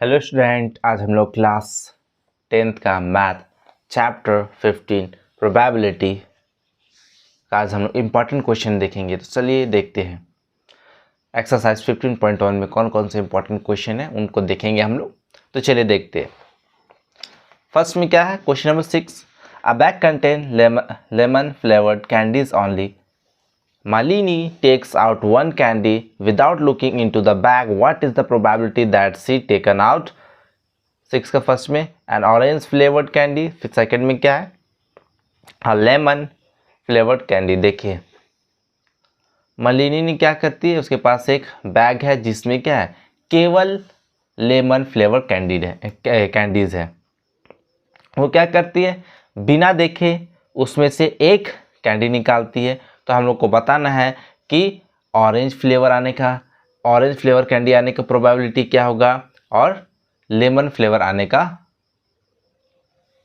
Hello student, आज हम लोग क्लास 10th का मैथ चैप्टर 15 प्रोबेबिलिटी का आज हम लोग इम्पॉर्टेंट क्वेश्चन देखेंगे। तो चलिए देखते हैं एक्सरसाइज 15.1 में कौन कौन से इम्पॉर्टेंट क्वेश्चन है उनको देखेंगे हम लोग। तो चलिए देखते हैं। फर्स्ट में क्या है, question number 6, a bag contain lemon flavoured candies only. Malini takes out one candy without looking into the bag. What is the probability that she taken out? 6 का फर्स्ट में एन ऑरेंज फ्लेवर्ड कैंडी, फिर second में क्या है lemon flavoured candy. देखिए मलिनी ने क्या करती है, उसके पास एक बैग है जिसमें क्या है केवल लेमन फ्लेवर कैंडीज है। वो क्या करती है, बिना देखे उसमें से एक कैंडी निकालती है। तो हम लोग को बताना है कि ऑरेंज फ्लेवर कैंडी आने का प्रोबेबिलिटी क्या होगा और लेमन फ्लेवर आने का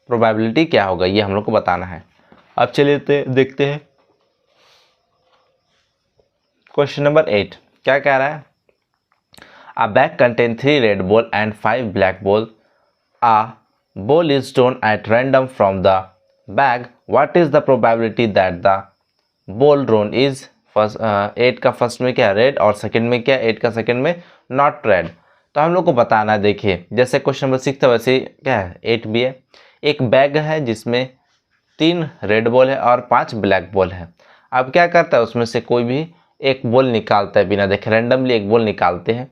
प्रोबेबिलिटी क्या होगा, ये हम लोग को बताना है। अब चलिए देखते हैं क्वेश्चन नंबर 8 क्या कह रहा है। A bag contain 3 red ball and 5 black ball. A ball is thrown at random from the bag. What is the probability that the ball thrown is first 8 का फर्स्ट में क्या रेड और second में क्या 8 का सेकंड में not red. तो हम लोग को बताना है। देखिए जैसे क्वेश्चन नंबर 6 था वैसे क्या है 8 भी है। एक बैग है जिसमें 3 रेड बॉल है और 5 ब्लैक बॉल है। अब क्या करता है, उसमें से कोई भी एक बॉल निकालता है बिना देखे, रैंडमली एक बॉल निकालते हैं।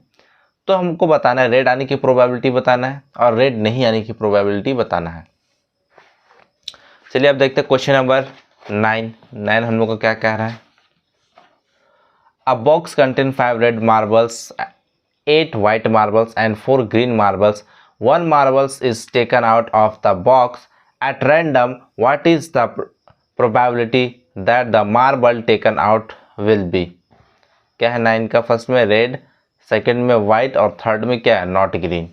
तो हमको बताना है रेड आने की प्रोबेबिलिटी बताना है और रेड नहीं आने की प्रोबेबिलिटी बताना है। चलिए अब देखते हैं क्वेश्चन नंबर 9 हम लोग का क्या कह रहा है। अ box contain 5 red marbles, 8 white marbles and 4 green marbles. 1 marble is taken out of the box at random. What is the probability that the marble taken out will be? क्या है 9 का फर्स्ट में रेड, सेकंड में white और third में क्या है not green.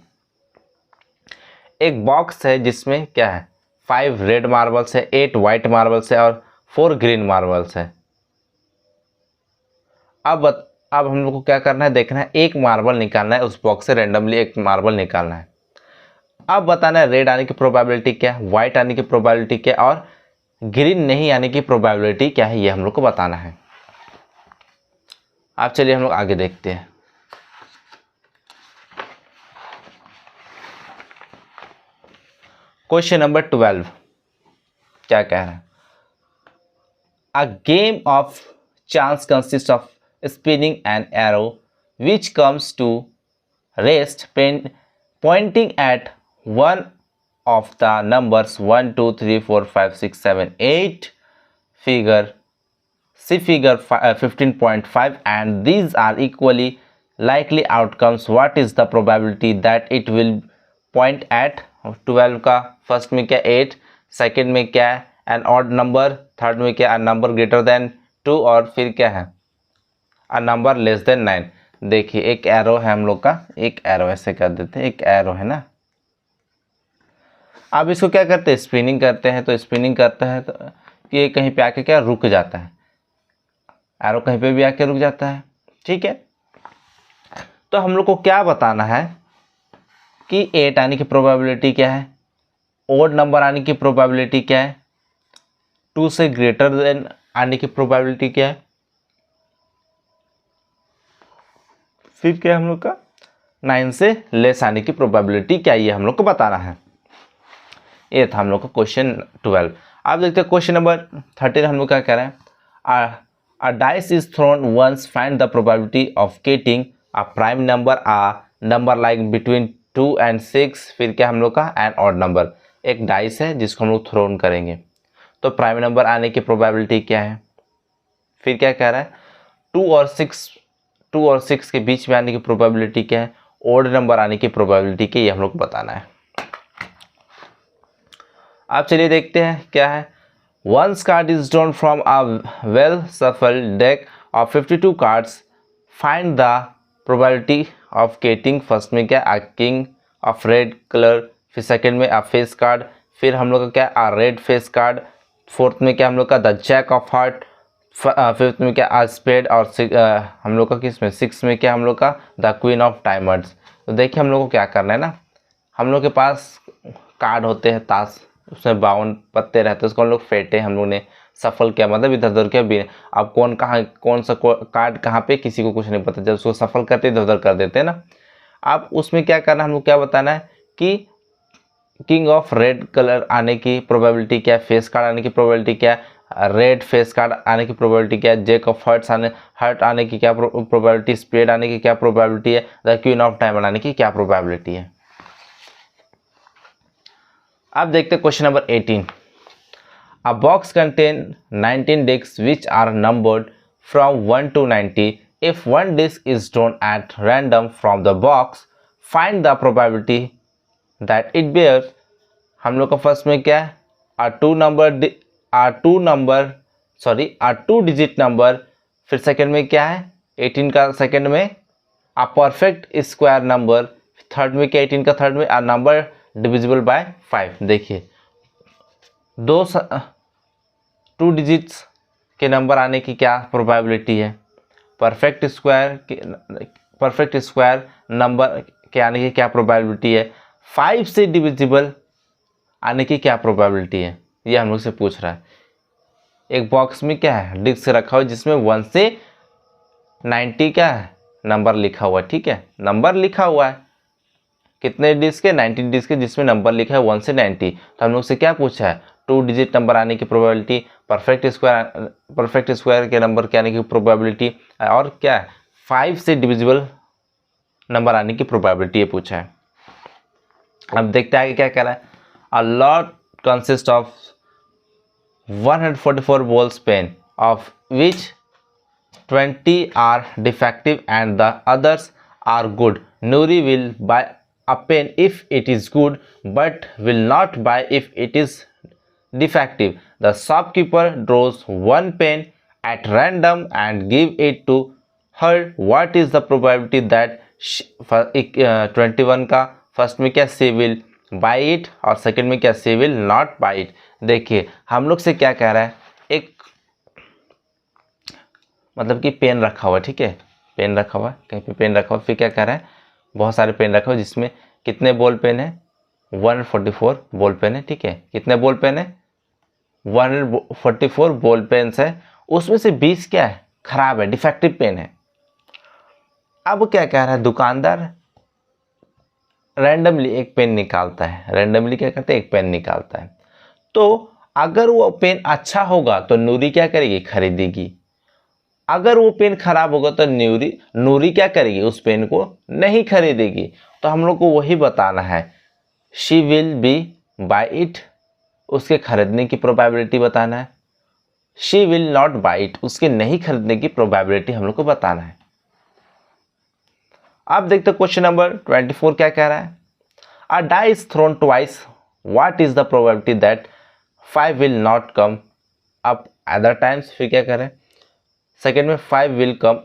एक बॉक्स है जिसमें क्या है 5 रेड मार्बल्स है, 8 वाइट मार्बल्स है और 4 ग्रीन मार्बल्स है। अब हम लोग को क्या करना है, देखना है एक मार्बल निकालना है उस बॉक्स से, रैंडमली एक मार्बल निकालना है। अब बताना है रेड आने की प्रोबेबिलिटी क्या है, व्हाइट आने की प्रोबेबिलिटी क्या है और ग्रीन नहीं आने की प्रोबेबिलिटी क्या है, ये हम लोग को बताना है। अब चलिए हम लोग आगे देखते हैं। क्वेश्चन नंबर 12 क्या कह रहा है। A game of chance consist of spinning an arrow which comes to rest pointing at one of the numbers 1 2 3 4 5 6 7 8 figure 15.5 and these are equally likely outcomes. What is the probability that it will point at 12 का first में क्या 8, second में क्या N odd number, third में क्या number greater than 2 और फिर क्या है अ नंबर लेस देन 9। देखिए एक एरो है हम लोग का, एक एरो ऐसे कर देते हैं, एक एरो है ना। अब इसको क्या करते हैं स्पिनिंग करते हैं। तो स्पिनिंग करता है तो कि ये कहीं पे आके क्या रुक जाता है, एरो कहीं पे भी आके रुक जाता है। ठीक है, तो हम लोग को क्या बताना है कि 8 आने की प्रोबेबिलिटी क्या है, ओड नंबर आने की प्रोबेबिलिटी क्या है, 2 से ग्रेटर देन आने की प्रोबेबिलिटी क्या है, फिर क्या हम लोग का 9 से लेस आने की प्रोबेबिलिटी क्या, ये हम लोग को बताना है। ये था हम लोग का क्वेश्चन 12। आप देखते हैं क्वेश्चन नंबर 13 हम लोग क्या कह रहे हैं। A dice is thrown once, find the probability of getting a prime number, a number like between 2 and 6, फिर क्या हम लोग का एन ऑड नंबर। एक डाइस है जिसको हम लोग थ्रोन करेंगे, तो प्राइम नंबर आने की प्रोबेबिलिटी क्या है। फिर क्या कह रहा है 2 और 6 के बीच में आने की प्रोबेबिलिटी क्या है, ओड नंबर आने की प्रोबेबिलिटी क्या, ये हम लोग को बताना है। अब चलिए देखते हैं क्या है। Once card is drawn from a well shuffled deck of 52 cards. Find the probability of getting first में क्या a king of red color, फिर सेकंड में a face card, फिर हम लोग का क्या a red face card, fourth में क्या हम लोग का the jack of heart, fifth में क्या स्पेड, और हम लोग का किस में सिक्स में क्या हम लोग का द क्वीन ऑफ डायमंड्स। तो देखिए हम लोग को क्या करना है ना, हम लोग के पास कार्ड होते हैं ताश, उसमें 52 पत्ते रहते हैं, उसको हम लोग फेंटे, हम लोग ने सफल किया मतलब इधर उधर किया भी। अब कौन सा कार्ड कहाँ पे किसी को कुछ नहीं पता, जब उसको सफल करते इधर उधर कर देते हैं ना। अब उसमें क्या करना है, हम लोग क्या बताना है कि किंग ऑफ रेड कलर आने की प्रोबेबिलिटी क्या है, फेस कार्ड आने की प्रोबेबिलिटी क्या है, रेड फेस कार्ड आने की प्रोबेबिलिटी क्या है, जैक ऑफ हर्ट आने की क्या प्रोबेबिलिटी, स्पेड आने की क्या प्रोबेबिलिटी है, द क्वीन ऑफ डायमंड आने की क्या प्रोबेबिलिटी है। अब देखते हैं question number 18। A box contain 19 disc which are numbered from 1 to 90. If one disc is drawn at random from the box, find the probability that it bears। हम लोग का फर्स्ट में क्या है, a two digit number, फिर second में क्या है 18 का सेकंड में a perfect square number, third में क्या 18 का थर्ड में a number divisible by 5। देखिए टू डिजिट्स के नंबर आने की क्या प्रोबेबिलिटी है, परफेक्ट स्क्वायर नंबर के आने की क्या प्रोबेबिलिटी है, 5 से डिविजिबल आने की क्या प्रोबेबिलिटी है, ये हम लोग से पूछ रहा है। एक बॉक्स में क्या है डिस्क रखा हुआ जिसमें 1 से 90 क्या है नंबर लिखा हुआ है, ठीक है नंबर लिखा हुआ है, कितने डिस्क है 90 डिस्क है जिसमें नंबर लिखा है 1 से 90। तो हम लोग से क्या पूछा है, टू डिजिट नंबर आने की प्रोबेबिलिटी, परफेक्ट स्क्वायर के नंबर के आने की प्रोबेबिलिटी, और क्या है 5 से डिविजिबल नंबर आने की प्रोबेबिलिटी ये पूछा है। अब देखते हैं आगे क्या कह रहा है। A lot consist of 144 balls pen of which 20 are defective and the others are good. Nuri will buy a pen if it is good but will not buy if it is defective. The shopkeeper draws one pen at random and give it to her. What is the probability that 21 का first में क्या she will buy it और second में क्या she will not buy it। देखिए हम लोग से क्या कह रहा है, एक मतलब कि पेन रखा हुआ, ठीक है पेन रखा हुआ कहीं पे पेन रखा हुआ, फिर क्या कह रहा है बहुत सारे पेन रखे हुए जिसमें कितने बॉल पेन है 144 बॉल पेन है, ठीक है कितने बॉल पेन है 144 बॉल पेन्स है, उसमें से 20 क्या है खराब है डिफेक्टिव पेन है। अब क्या कह रहा है दुकानदार रैंडमली एक पेन निकालता है, रैंडमली क्या करता है एक पेन निकालता है, तो अगर वो पेन अच्छा होगा तो नूरी क्या करेगी खरीदेगी, अगर वो पेन खराब होगा तो नूरी क्या करेगी उस पेन को नहीं खरीदेगी। तो हम लोग को वही बताना है, she will be buy it उसके खरीदने की प्रोबेबिलिटी बताना है, she will not buy it उसके नहीं खरीदने की प्रोबेबिलिटी हम लोग को बताना है। अब देखते क्वेश्चन नंबर 24 क्या कह रहा है। A die is thrown twice, what is the probability that 5 will not come up other times. फिर क्या करें सेकेंड में 5 will come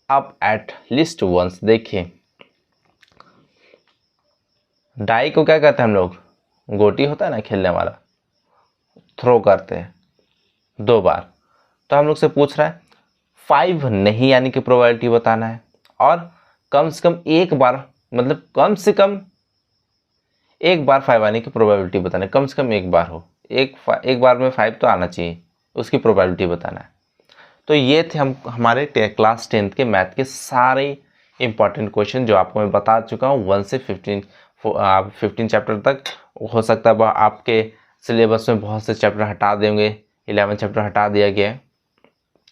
up at least once. देखिए डाई को क्या कहते हैं हम लोग, गोटी होता है ना खेलने वाला, थ्रो करते हैं 2 बार, तो हम लोग से पूछ रहा है 5 नहीं आने की प्रोबेबिलिटी बताना है और कम से कम एक बार, मतलब कम से कम एक बार 5 आने की प्रोबेबिलिटी बताना है, कम से कम एक बार हो, एक बार में 5 तो आना चाहिए उसकी प्रोबेबिलिटी बताना है। तो ये थे हमारे क्लास 10th के मैथ के सारे इंपॉर्टेंट क्वेश्चन जो आपको मैं बता चुका हूँ 1 से 15 चैप्टर तक। हो सकता है आपके सिलेबस में बहुत से चैप्टर हटा देंगे, 11 चैप्टर हटा दिया गया है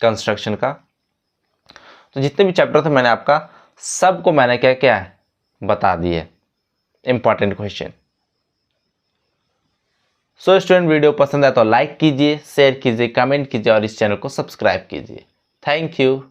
कंस्ट्रक्शन का। तो जितने भी चैप्टर थे मैंने आपका सबको मैंने क्या बता दिए important question. So student video पसंद आए तो लाइक कीजिए, शेयर कीजिए, कमेंट कीजिए और इस चैनल को सब्सक्राइब कीजिए। Thank you.